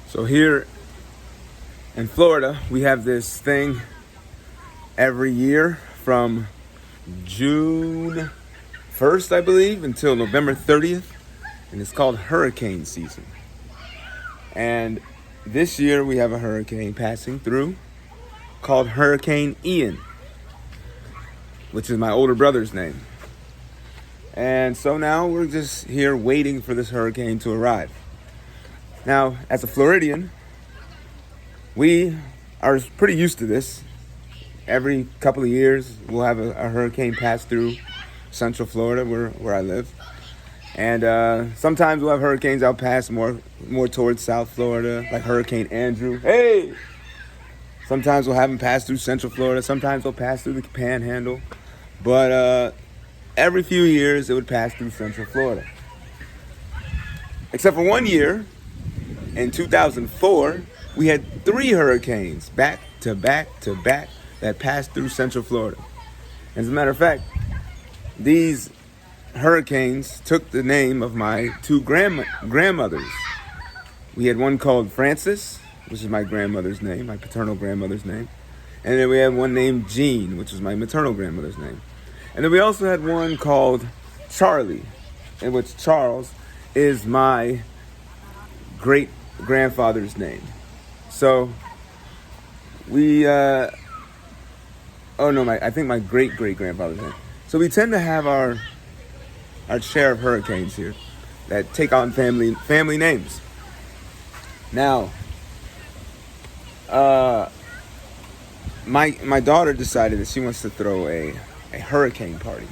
So here in Florida, we have this thing every year from June 1st, I believe, until November 30th. And it's called hurricane season. And this year we have a hurricane passing through called Hurricane Ian, which is my older brother's name. And so now we're just here waiting for this hurricane to arrive. Now, as a Floridian, we are pretty used to this. Every couple of years, we'll have a hurricane pass through Central Florida, where I live. And sometimes we'll have hurricanes out past more towards South Florida, like Hurricane Andrew. Hey! Sometimes we'll have them pass through Central Florida. Sometimes they'll pass through the Panhandle. But every few years, it would pass through Central Florida. Except for one year, in 2004, we had 3 hurricanes back to back to back that passed through Central Florida. As a matter of fact, these hurricanes took the name of my 2 grandmothers. We had one called Frances, which is my grandmother's name, my paternal grandmother's name. And then we had one named Jean, which was my maternal grandmother's name. And then we also had one called Charlie, in which Charles is my great grandfather's name. So I think my great grandfather's name. So we tend to have our share of hurricanes here that take on family names. Now, my daughter decided that she wants to throw a hurricane party.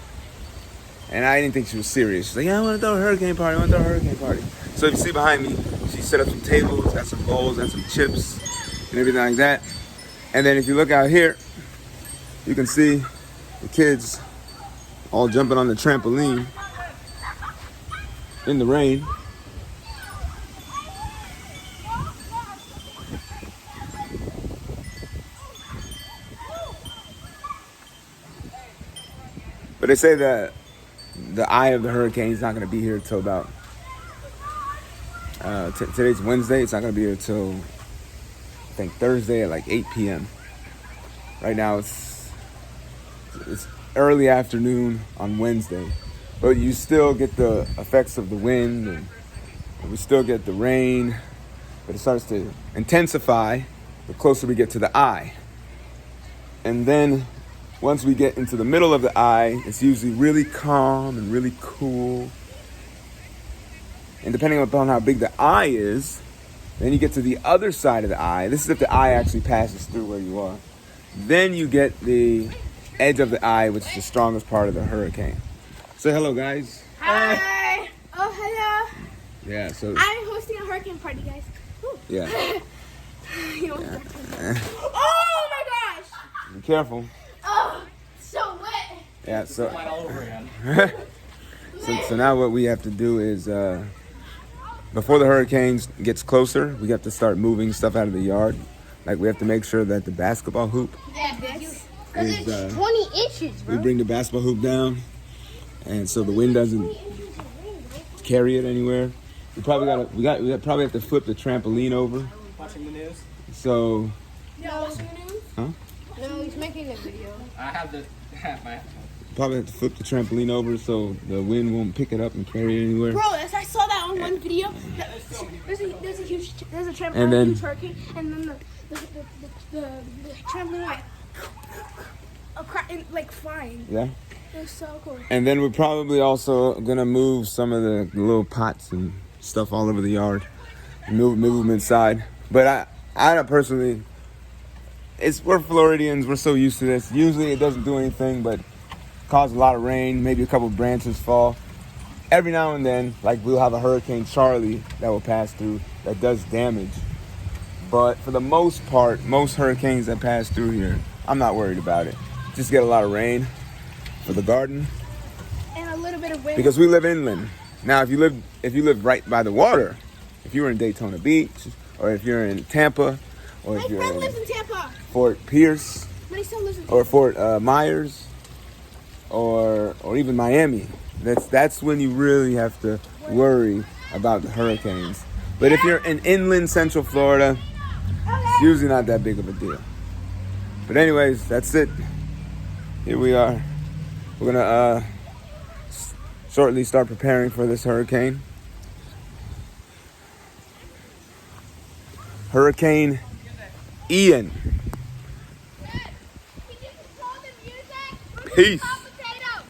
And I didn't think she was serious. She's like, yeah, I want to throw a hurricane party. So if you see behind me, she set up some tables, got some bowls, got some chips, and everything like that. And then if you look out here, you can see the kids all jumping on the trampoline in the rain. But they say that the eye of the hurricane is not going to be here till about today's Wednesday. It's not going to be here till I think Thursday at like 8 p.m. Right now it's early afternoon on Wednesday, but you still get the effects of the wind, and we still get the rain, but it starts to intensify the closer we get to the eye. And then once we get into the middle of the eye, it's usually really calm and really cool. And depending upon how big the eye is, then you get to the other side of the eye. This is if the eye actually passes through where you are. Then you get the edge of the eye, which is the strongest part of the hurricane. Say hello, guys. Hi. Oh, hello. Yeah, so I'm hosting a hurricane party, guys. Ooh. Yeah. You know Oh my gosh. Be careful. Oh, so wet. Yeah, so all over again. so now what we have to do is before the hurricane gets closer, we have to start moving stuff out of the yard. Like we have to make sure that the basketball hoop Because is, it's 20 inches, bro. we bring the basketball hoop down, and so the wind doesn't carry it anywhere. We probably probably have to flip the trampoline over. Watching the news? So No, watching the news? Huh? No, he's making a video. I have my probably have to flip the trampoline over so the wind won't pick it up and carry it anywhere. Bro, as I saw that on one video, there's a trampoline, And then- huge hurricane, and then the trampoline like flying. Yeah. It was so cool. And then we're probably also gonna move some of the little pots and stuff all over the yard, move them inside. But I personally, we're Floridians. We're so used to this. Usually it doesn't do anything but cause a lot of rain. Maybe a couple branches fall. Every now and then, like we'll have a Hurricane Charlie that will pass through that does damage. But for the most part, most hurricanes that pass through here, I'm not worried about it. Just get a lot of rain for the garden. And a little bit of wind. Because we live inland. Now, if you live right by the water, if you were in Daytona Beach, or if you're in Tampa, or My if you're friend in lives in Tampa. Fort Pierce, But he still lives in Tampa. or Fort Myers, or even Miami, that's when you really have to worry about the hurricanes. But if you're in inland Central Florida, it's usually not that big of a deal. But anyways, that's it. Here we are. We're gonna shortly start preparing for this hurricane. Hurricane Ian. Peace.